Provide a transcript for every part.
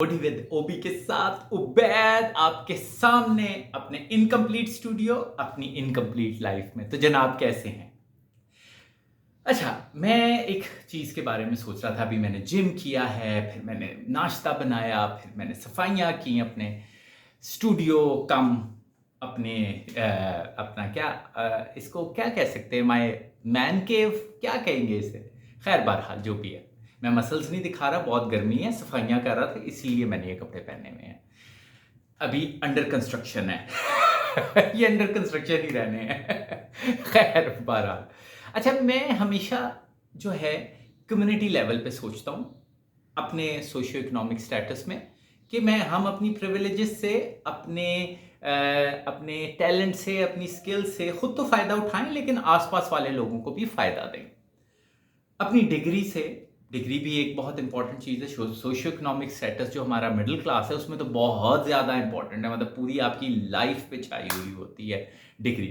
OD with ओबी के साथ उबैद आपके सामने अपने इनकम्प्लीट स्टूडियो अपनी इनकम्प्लीट लाइफ में। तो जनाब कैसे हैं? अच्छा, मैं एक चीज़ के बारे में सोच रहा था। अभी मैंने जिम किया है, फिर मैंने नाश्ता बनाया, फिर मैंने सफाइयाँ की अपने स्टूडियो कम अपने अपना क्या इसको क्या कह सकते हैं, माय मैन केव क्या कहेंगे इसे? खैर बहरहाल जो भी है, मैं मसल्स नहीं दिखा रहा, बहुत गर्मी है, सफाइयाँ कर रहा था इसलिए मैंने ये कपड़े पहने हुए हैं। अभी अंडर कंस्ट्रक्शन है ये अंडर कंस्ट्रक्शन ही रहने हैं खैर बहरहाल। अच्छा, मैं हमेशा जो है कम्युनिटी लेवल पे सोचता हूँ अपने सोशियो इकोनॉमिक स्टेटस में कि हम अपनी प्रिविलेजेस से अपने टैलेंट से अपनी स्किल से खुद तो फायदा उठाएं लेकिन आसपास वाले लोगों को भी फायदा दें अपनी डिग्री से। डिग्री भी एक बहुत इंपॉर्टेंट चीज़ है। सोशियो इकोनॉमिक स्टेटस जो हमारा मिडिल क्लास है उसमें तो बहुत ज़्यादा इंपॉर्टेंट है, मतलब पूरी आपकी लाइफ पे छाई हुई होती है डिग्री।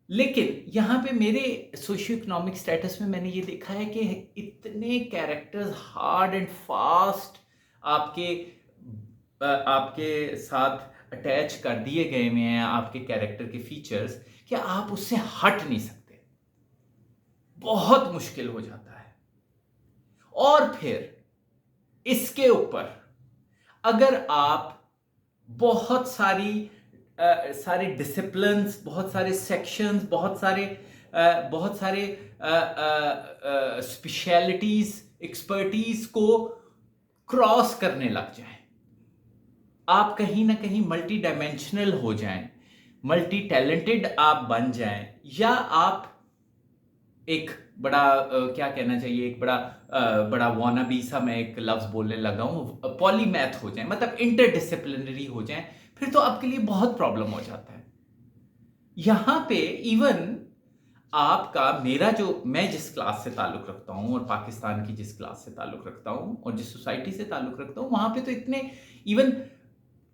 लेकिन यहाँ पे मेरे सोशियो इकोनॉमिक स्टेटस में मैंने ये देखा है कि इतने कैरेक्टर्स हार्ड एंड फास्ट आपके आपके साथ अटैच कर दिए गए हुए हैं, आपके कैरेक्टर के फीचर्स, कि आप उससे हट नहीं सकते। बहुत मुश्किल हो जाता है। और फिर इसके ऊपर अगर आप बहुत सारे डिसिप्लिन्स, बहुत सारे सेक्शंस, बहुत सारे स्पेशलिटीज, एक्सपर्टीज को क्रॉस करने लग जाएं, आप कहीं ना कहीं मल्टी डायमेंशनल हो जाएं, मल्टी टैलेंटेड आप बन जाएं, या आप एक बड़ा क्या कहना चाहिए, एक बड़ा वानाबी सा मैं एक लफ्ज बोलने लगा हूं, पॉलीमैथ हो जाए, मतलब इंटरडिसिप्लिनरी हो जाए, फिर तो आपके लिए बहुत प्रॉब्लम हो जाता है। यहां पे इवन मैं जिस क्लास से ताल्लुक रखता हूं और पाकिस्तान की जिस क्लास से ताल्लुक रखता हूं और जिस सोसाइटी से ताल्लुक रखता हूं, वहां पे तो इतने इवन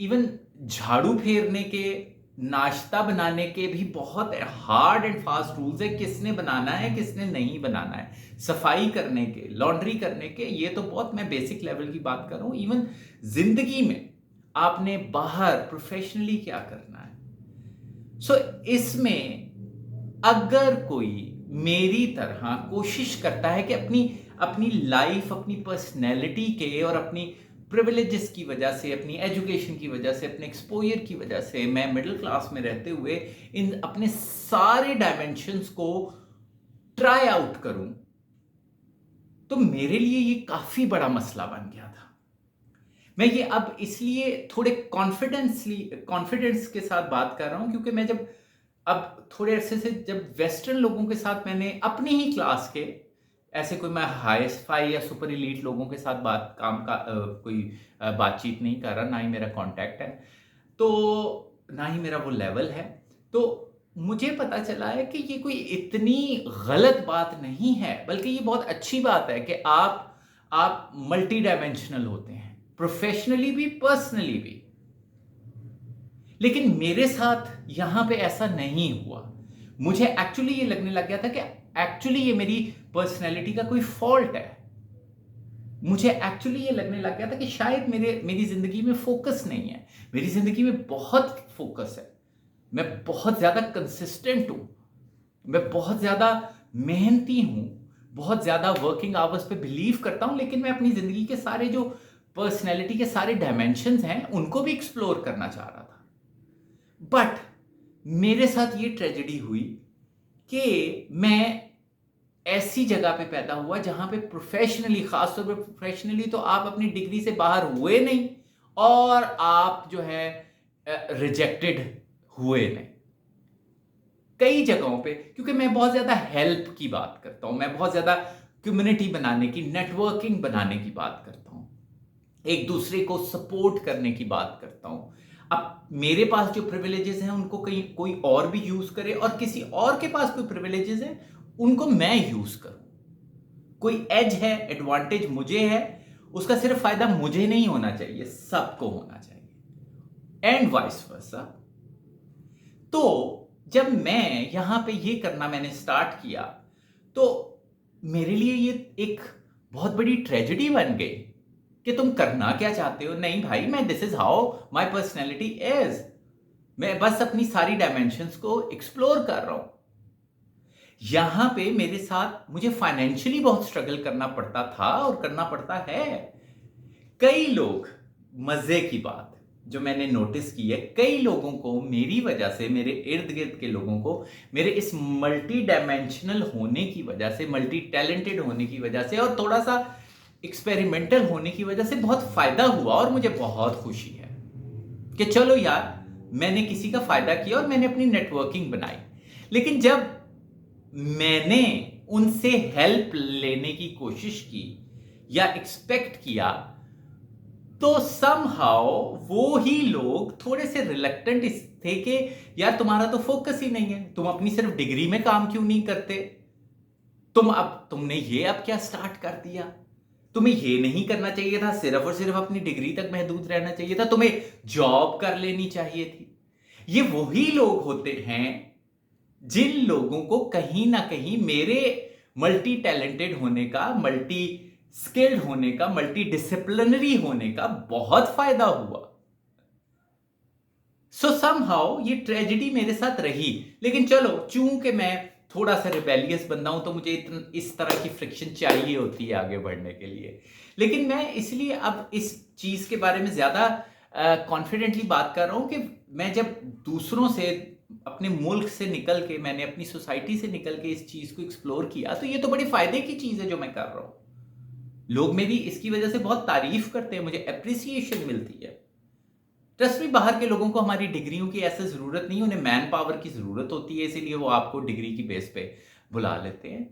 इवन झाड़ू फेरने के, नाश्ता बनाने के भी बहुत हार्ड एंड फास्ट रूल्स है, किसने बनाना है किसने नहीं बनाना है, सफाई करने के, लॉन्ड्री करने के, ये तो बहुत मैं बेसिक लेवल की बात कर रहा हूं। इवन जिंदगी में आपने बाहर प्रोफेशनली क्या करना है। इसमें अगर कोई मेरी तरह कोशिश करता है कि अपनी अपनी लाइफ, अपनी पर्सनैलिटी के और अपनी प्रिविलेजेस की वजह से, अपनी एजुकेशन की वजह से, अपने एक्सपोजर की वजह से, मैं मिडिल क्लास में रहते हुए इन अपने सारे डायमेंशंस को ट्राई आउट करूं, तो मेरे लिए ये काफी बड़ा मसला बन गया था। मैं ये अब इसलिए थोड़े कॉन्फिडेंस के साथ बात कर रहा हूं क्योंकि मैं अब थोड़े अरसे से जब वेस्टर्न लोगों के साथ मैंने अपनी ही क्लास के, ऐसे कोई मैं हाई या सुपर एलीट लोगों के साथ कोई बातचीत नहीं कर रहा, ना ही मेरा कांटेक्ट है, तो ना ही मेरा वो लेवल है, तो मुझे पता चला है कि ये कोई इतनी गलत बात नहीं है, बल्कि ये बहुत अच्छी बात है कि आप मल्टी डायमेंशनल होते हैं, प्रोफेशनली भी पर्सनली भी। लेकिन मेरे साथ यहां पे ऐसा नहीं हुआ। मुझे एक्चुअली ये लगने लग गया था कि एक्चुअली ये मेरी पर्सनैलिटी का कोई फॉल्ट है। मुझे एक्चुअली ये लगने लग गया था कि शायद मेरी जिंदगी में फोकस नहीं है। मेरी जिंदगी में बहुत फोकस है, मैं बहुत ज्यादा कंसिस्टेंट हूं, मैं बहुत ज्यादा मेहनती हूं, बहुत ज्यादा वर्किंग आवर्स पे बिलीव करता हूं, लेकिन मैं अपनी जिंदगी के सारे जो पर्सनैलिटी के सारे डायमेंशंस हैं उनको भी एक्सप्लोर करना चाह रहा था। बट मेरे साथ ये ट्रेजेडी हुई कि मैं ऐसी जगह पे पैदा हुआ जहां पे प्रोफेशनली, खासतौर पे प्रोफेशनली तो आप अपनी डिग्री से बाहर हुए नहीं और आप जो है रिजेक्टेड हुए नहीं कई जगहों पे, क्योंकि मैं बहुत ज्यादा हेल्प की बात करता हूं, मैं बहुत ज्यादा कम्युनिटी बनाने की, नेटवर्किंग बनाने की बात करता हूं, एक दूसरे को सपोर्ट करने की बात करता हूं। अब मेरे पास जो प्रिविलेजेस हैं उनको कहीं कोई और भी यूज करे, और किसी और के पास कोई प्रिविलेजेस हैं उनको मैं यूज करूं। कोई एज है, एडवांटेज मुझे है, उसका सिर्फ फायदा मुझे नहीं होना चाहिए, सबको होना चाहिए, एंड वाइस वर्सा। तो जब मैं यहां पे ये करना मैंने स्टार्ट किया, तो मेरे लिए ये एक बहुत बड़ी ट्रेजेडी बन गई कि तुम करना क्या चाहते हो। नहीं भाई, मैं this is how my personality is. मैं बस अपनी सारी डायमेंशंस को एक्सप्लोर कर रहा हूं। यहां पे मेरे साथ मुझे फाइनेंशियली बहुत स्ट्रगल करना पड़ता था और करना पड़ता है। कई लोग, मजे की बात जो मैंने नोटिस की है, कई लोगों को मेरी वजह से, मेरे इर्द गिर्द के लोगों को मेरे इस मल्टी डायमेंशनल होने की वजह से, मल्टी टैलेंटेड होने की वजह से और थोड़ा सा एक्सपेरिमेंटल होने की वजह से बहुत फायदा हुआ। और मुझे बहुत खुशी है कि चलो यार, मैंने किसी का फायदा किया और मैंने अपनी नेटवर्किंग बनाई। लेकिन जब मैंने उनसे हेल्प लेने की कोशिश की या एक्सपेक्ट किया, तो समहाउ वो ही लोग थोड़े से रिलक्टेंट थे कि यार तुम्हारा तो फोकस ही नहीं है, तुम अपनी सिर्फ डिग्री में काम क्यों नहीं करते, तुमने ये अब क्या स्टार्ट कर दिया, तुम्हें ये नहीं करना चाहिए था, सिर्फ और सिर्फ अपनी डिग्री तक महदूद रहना चाहिए था, तुम्हें जॉब कर लेनी चाहिए थी। ये वही लोग होते हैं जिन लोगों को कहीं ना कहीं मेरे मल्टी टैलेंटेड होने का, मल्टी स्किल्ड होने का, मल्टी डिसिप्लिनरी होने का बहुत फायदा हुआ। सो समहाउ ये ट्रेजेडी मेरे साथ रही। लेकिन चलो, चूंकि मैं थोड़ा सा रिबेलियस बंदा हूं, तो मुझे इस तरह की फ्रिक्शन चाहिए होती है आगे बढ़ने के लिए। लेकिन मैं इसलिए अब इस चीज के बारे में ज्यादा कॉन्फिडेंटली बात कर रहा हूं कि मैं जब दूसरों से, अपने मुल्क से निकल के, मैंने अपनी सोसाइटी से निकल के इस चीज को एक्सप्लोर किया, तो ये तो बड़ी फायदे की चीज है जो मैं कर रहा हूं। लोग मेरी इसकी वजह से बहुत तारीफ करते हैं, मुझे अप्रिसिएशन मिलती है। ट्रस्ट में, बाहर के लोगों को हमारी डिग्रियों की ऐसे जरूरत नहीं, उन्हें मैन पावर की जरूरत होती है, इसीलिए वो आपको डिग्री की बेस पे बुला लेते हैं।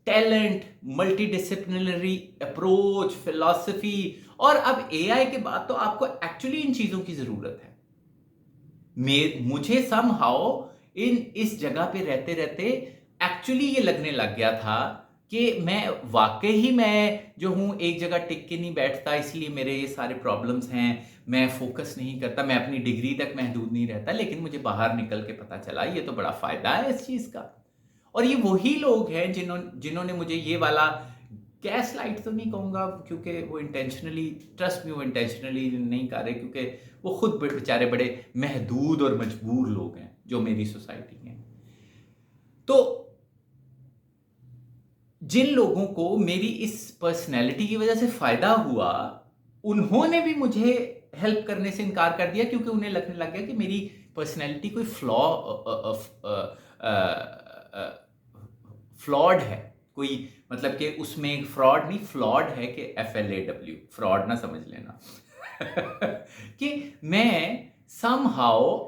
Talent, multi disciplinary approach, philosophy, और अब एआई के बाद तो आपको एक्चुअली इन चीजों की जरूरत है। मुझे समहाउ इस जगह पे रहते रहते एक्चुअली ये लगने लग गया था कि मैं जो हूं एक जगह टिक के नहीं बैठता, इसलिए मेरे ये सारे प्रॉब्लम्स हैं, मैं फोकस नहीं करता, मैं अपनी डिग्री तक महदूद नहीं रहता। लेकिन मुझे बाहर निकल के पता चला ये तो बड़ा फायदा है इस चीज का। और ये वही लोग हैं जिन्होंने मुझे ये वाला गैस लाइट तो नहीं कहूंगा, क्योंकि वो इंटेंशनली, ट्रस्ट मी, वो इंटेंशनली नहीं कर रहे, क्योंकि वो खुद बेचारे बड़े महदूद और मजबूर लोग हैं जो मेरी सोसाइटी में। तो जिन लोगों को मेरी इस पर्सनैलिटी की वजह से फायदा हुआ, उन्होंने भी मुझे हेल्प करने से इनकार कर दिया, क्योंकि उन्हें लगने लग गया कि मेरी पर्सनैलिटी कोई फ्लॉड है, कोई मतलब कि उसमें एक फ्रॉड नहीं, फ्लॉड है, कि FLAW, फ्रॉड ना समझ लेना कि मैं समहाउ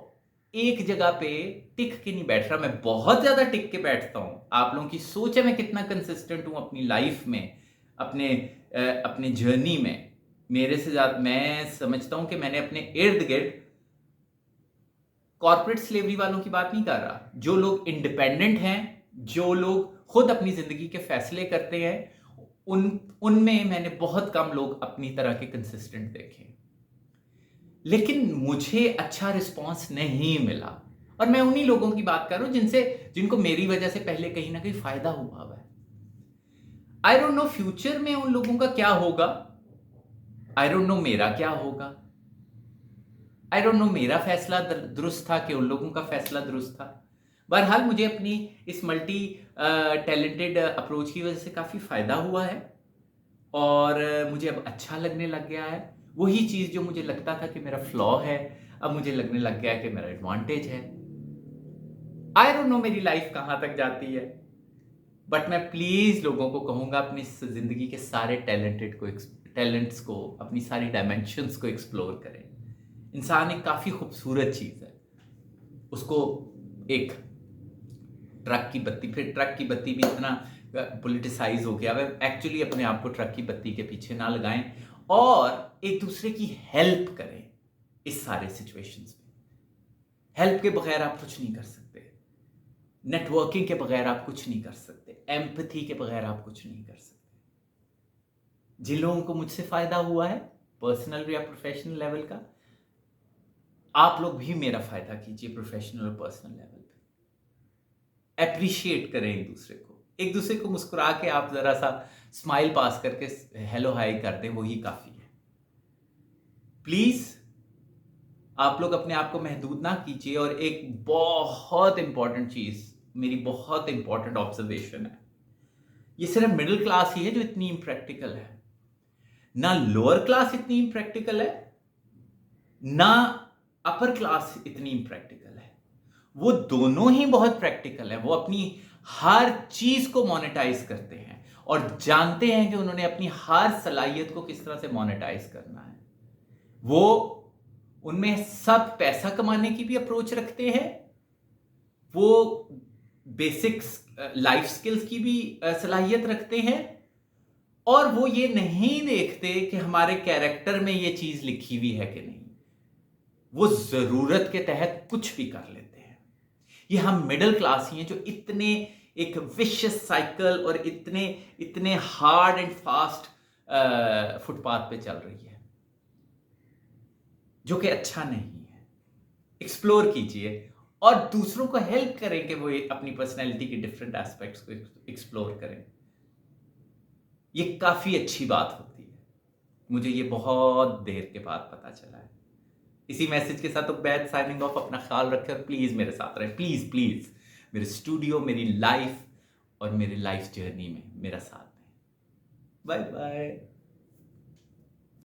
एक जगह पे टिक के नहीं बैठ रहा, मैं बहुत ज्यादा टिक के बैठता हूं। आप लोगों की सोच है मैं कितना कंसिस्टेंट हूं अपनी लाइफ में, अपने जर्नी में। मेरे से ज्यादा मैं समझता हूं कि मैंने अपने इर्द गिर्द, कॉर्पोरेट स्लेवरी वालों की बात नहीं कर रहा, जो लोग इंडिपेंडेंट हैं, जो लोग खुद अपनी जिंदगी के फैसले करते हैं, उनमें मैंने बहुत कम लोग अपनी तरह के कंसिस्टेंट देखे। लेकिन मुझे अच्छा रिस्पांस नहीं मिला, और मैं उन्हीं लोगों की बात कर रहा हूं जिनको मेरी वजह से पहले कहीं ना कहीं फायदा हुआ है। आई डोंट नो फ्यूचर में उन लोगों का क्या होगा, आई डोंट नो मेरा क्या होगा, आई डोंट नो मेरा फैसला दुरुस्त था कि उन लोगों का फैसला दुरुस्त था। बहरहाल मुझे अपनी इस मल्टी टैलेंटेड अप्रोच की वजह से काफ़ी फ़ायदा हुआ है, और मुझे अब अच्छा लगने लग गया है। वही चीज़ जो मुझे लगता था कि मेरा फ्लॉ है, अब मुझे लगने लग गया है कि मेरा एडवांटेज है। आई डोंट नो मेरी लाइफ कहाँ तक जाती है, बट मैं प्लीज़ लोगों को कहूँगा अपनी ज़िंदगी के सारे टैलेंट्स को, अपनी सारी डायमेंशंस को एक्सप्लोर करें। इंसान एक काफ़ी खूबसूरत चीज़ है, उसको एक ट्रक की बत्ती, फिर ट्रक की बत्ती भी इतना पॉलिटिसाइज हो गया, वह एक्चुअली अपने आप को ट्रक की बत्ती के पीछे ना लगाएं, और एक दूसरे की हेल्प करें इस सारे सिचुएशंस में। हेल्प के बगैर आप कुछ नहीं कर सकते, नेटवर्किंग के बगैर आप कुछ नहीं कर सकते, एम्पैथी के बगैर आप कुछ नहीं कर सकते। जिन लोगों को मुझसे फायदा हुआ है पर्सनल या प्रोफेशनल लेवल का, आप लोग भी मेरा फायदा कीजिए प्रोफेशनल और पर्सनल लेवल पे। अप्रिशिएट करें एक दूसरे को मुस्कुरा के आप जरा सा स्माइल पास करके हेलो हाय कर दें, वही काफ़ी है। प्लीज़ आप लोग अपने आप को महदूद ना कीजिए। और एक बहुत इंपॉर्टेंट चीज़, मेरी बहुत इंपॉर्टेंट ऑब्जर्वेशन है, ये सिर्फ मिडिल क्लास ही है जो इतनी इम्प्रैक्टिकल है। ना लोअर क्लास इतनी इम्प्रैक्टिकल है, ना अपर क्लास इतनी इम्प्रैक्टिकल है। वो दोनों ही बहुत प्रैक्टिकल है। वो अपनी हर चीज को मोनेटाइज करते हैं और जानते हैं कि उन्होंने अपनी हर सलाहियत को किस तरह से मोनेटाइज करना है। वो उनमें सब पैसा कमाने की भी अप्रोच रखते हैं, वो बेसिक लाइफ स्किल्स की भी सलाहियत रखते हैं, और वो ये नहीं देखते कि हमारे कैरेक्टर में ये चीज लिखी हुई है कि नहीं। वो जरूरत के तहत कुछ भी कर लेते हैं। ये हम मिडिल क्लास ही हैं जो इतने एक विशियस साइकिल और इतने इतने हार्ड एंड फास्ट फुटपाथ पे चल रही है, जो कि अच्छा नहीं है। एक्सप्लोर कीजिए और दूसरों को हेल्प करें कि वो अपनी पर्सनैलिटी के डिफरेंट एस्पेक्ट्स को एक्सप्लोर करें। ये काफी अच्छी बात होती है। मुझे ये बहुत देर के बाद पता चला है। इसी मैसेज के साथ तो बैड साइनिंग ऑफ। अपना ख्याल रखें और प्लीज मेरे साथ रहें। प्लीज प्लीज मेरे स्टूडियो, मेरी लाइफ और मेरी लाइफ जर्नी में मेरा साथ दें। Bye bye.